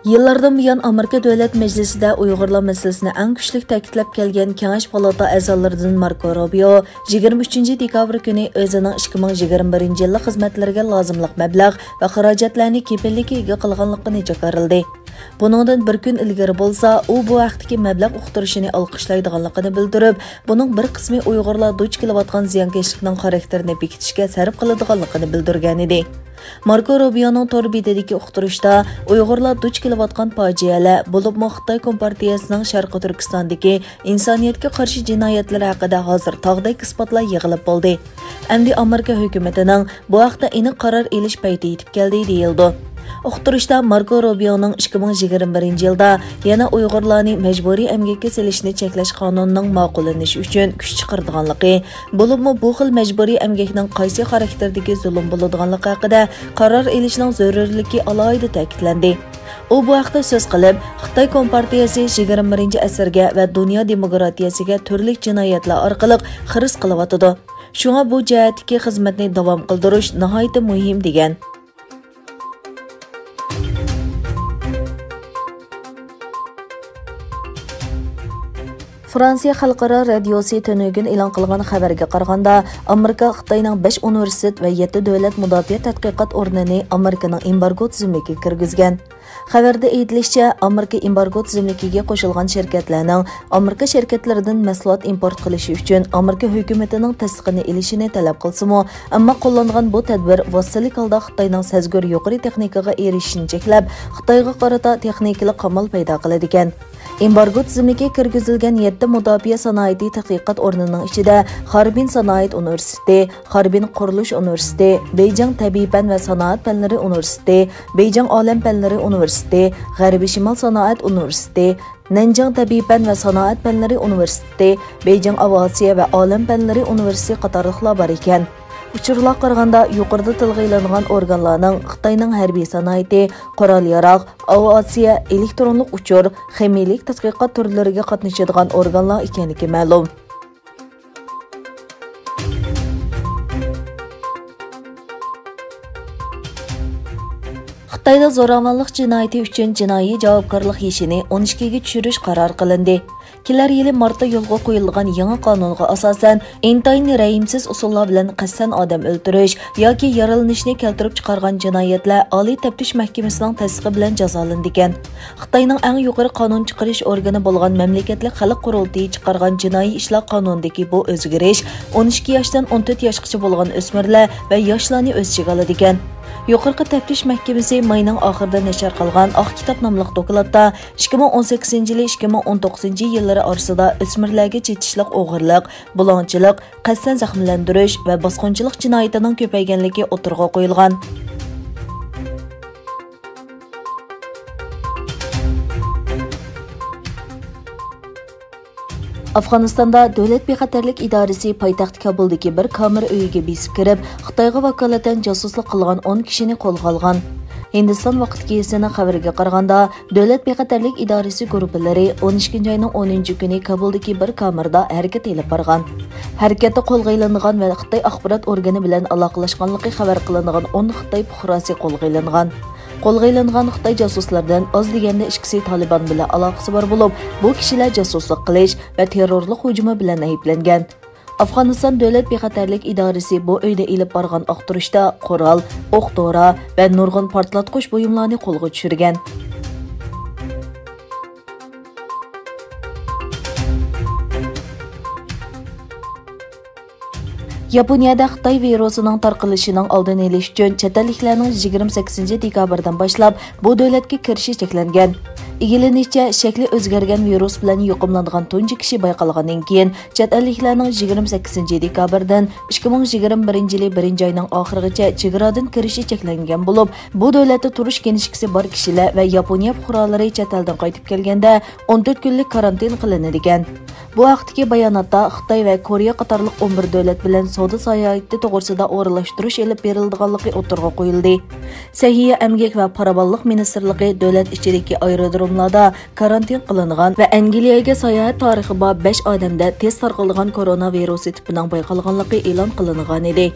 Yıllardan buyon Amerika Davlat Majlisida Uyg'urlar masalasini eng kuchli ta'kidlab kelgan Kengash palata a'zolaridan Marco Rubio 23 dekabr kuni o'zining 2021 yillik xizmatlariga lozimliq mablag' va xarajatlarni kepilligiga qilganligini jakarildi. Buningdan bir kun ilgari bo'lsa, u bu vaqtdagi mablag' uqtirishini olqishlaydiganligini bildirib, buning bir qismi Uyg'urlar duch kelayotgan ziyonkashlikning xarakterini bekitishga sarf qiladiganligini bildirgan edi. Marco Rubioning to'r betidagi uqtirishda Uyg'urlar duch kelayotgan fojialar bo'lib Xitoy Kompartiyasining Sharqi Turkistondagi insoniyatga qarshi jinoyatlari haqida hozir tog'dek isbotlar yig'ilib bo'ldi. Endi Amerika hukumatining bu haqda aniq qaror olish payti yetib keldi deyildi. Uqtirishda Marco Rubioning 2021 yilda yana Uyg'urlarni majburiy emgakka selishni cheklash qonunining ma'qullanishi uchun kuch chiqardiganligi, bo'libmi bu xil majburiy emgakning qaysi xarakterdagi zulm bo'ladiganligi haqida qaror olishning zarurligi alohida ta'kidlandi. U bu haqda so'z qilib, Xitoy Kompartiyasi 21-asrga va dunyo demokratiyasiga turli jinoyatlar orqali xiris qilyotidi. Shunga bu jihatdagi xizmatni davom qildirish nihoyat muhim degan. Fransiya Xalqaro radiosi tönögün e'lon qilgan xabarga qaraganda, Amerika Xitoyning 5 universitet va 7 davlat mudofaa tadqiqot o'rnini Amerikaning embargo tizimiga kirgizgan. Xabarda aytilishicha, Amerika embargo tizimiga qo'shilgan shirkatlarning Amerika shirkatlaridan mahsulot import qilishi uchun Amerika hukumatining tasdiqini olishini talab qilsa-mu, ammo qo'llangan bu tadbir vositalik holda Xitoyning sazgur yuqori texnikaga erishishini cheklab, Xitoyga qarata texnikalik qamal paydo qiladi ekan. Embargo tizimiga kirgizilgan 7 mudofaa sanoati tadqiqot o'rnining ichida Harbin sanoat universiteti, Harbin qurilish universiteti, Beijing tabiiy fan va sanoat fanlari universiteti, Beijing olam fanlari universiteti, G'arbiy shimol sanoat universiteti, Nanjing tabiiy fan va sanoat fanlari universiteti, Beijing aviatsiya va olam fanlari universiteti qatorliqlar bor ekan. Uchurlar qaraganda yuqorida tilga ilingan organlarning Xitoyning harbiy sanoati, qurol-yarog', aviatsiya, elektronlik uchur, ximiyalik tadqiqot turlariga qatnashadigan organlar ekanligi ma'lum. Xitoyda zo'ravonlik jinoyati uchun jinoiy javobgarlik yashini 12 ga tushirish qaror qilindi. Kelar yili martda yo'lga qo'yilgan yangi qonunga asosan intayin rayimsiz usullar bilan qasddan odam o'ldirish yoki yaralanishni keltirib chiqargan jinoyatlar Oliy taftish mahkamasining tasdiqi bilan jazolangan. Xitoyning eng yuqori qonun chiqarish organi bo'lgan mamlakatlik xalq qurultiyi chiqargan jinoiy ishlar qonunidagi bu o'zgarish 12 yoshdan 14 yoshgacha bo'lgan o'smirlar va yoshlarni o'z ichiga oladigan. Yuqorqi taftish mahkamasi mayning oxirida nashr qilgan Oq kitob nomli dokladda 2018-2019 yillari orasida o'smirlarga chetishliq o'g'irlik, bulonchilik, qasddan zaxmlantirish va bosqinchilik jinoyatining ko'payganligi o'tirg'a qo'yilgan. Afg'onistonda Davlat bexatarlik idorasi poytaxt Kabuldagi bir kamera uyiga besib kirib, Xitoyga vakolatan josuslik qilgan 10 kishini qo'lga olgan. Hindiston vaqtgisining xabariga qaraganda, Davlat bexatarlik idorasi guruhlari 12 oyning 10 kuni Kabuldagi bir kamerada harakat elib borgan. Harakatda qo'lga olingan va Xitoy axborot organi bilan aloqalashganligi xabar qilingan 10 Xitoy fuqarosi qo'lga olingan. Qo'lga olingan Xitoy josuslardan oz deganda ikkisi Taliban bilan aloqasi bor bo'lib, bu kishilar josuslik qilish va terrorlik hujumi bilan ayblangan. Afg'oniston Davlat bexatarlik idorasi bu uyda elib borgan oqtirishda qurol, o'q-dori va nurg'un portlatqich buyumlarni qo'lga tushirgan. Yaponiyada Xitoy virusining tarqalishining oldini olish uchun chet elliklarning 28 dekabrdan boshlab bu davlatga kirishi cheklangan. Egilanishicha, shakli o'zgargan virus bilan yuqumlangan tunji kishi bayqalgandan keyin chet elliklarning 28 dekabrdan 2021 yili 1-oyning oxirigacha chegaradan kirishi cheklangan bo'lib, bu davlatda turish kenishkisi bor kishilar va Yaponiya fuqarolari chet eldan qaytib kelganda 14 kunlik karantin qilinadigan. Bu vaqtdagi bayonotda Xitoy va Koreya qatorliq 11 davlat bilan savdo sayohati to'g'risida o'rinlashtirish elib berilganligi o'tirg'a qo'yildi. Sahiya emgak va paraballiq ministrligi davlat ichidagi aerodromlarda karantin qilingan va Angliyaga sayohat tarixi bor 5 odamda tez tarqalgan koronavirus tipining bayqalganligi e'lon qilingan edi.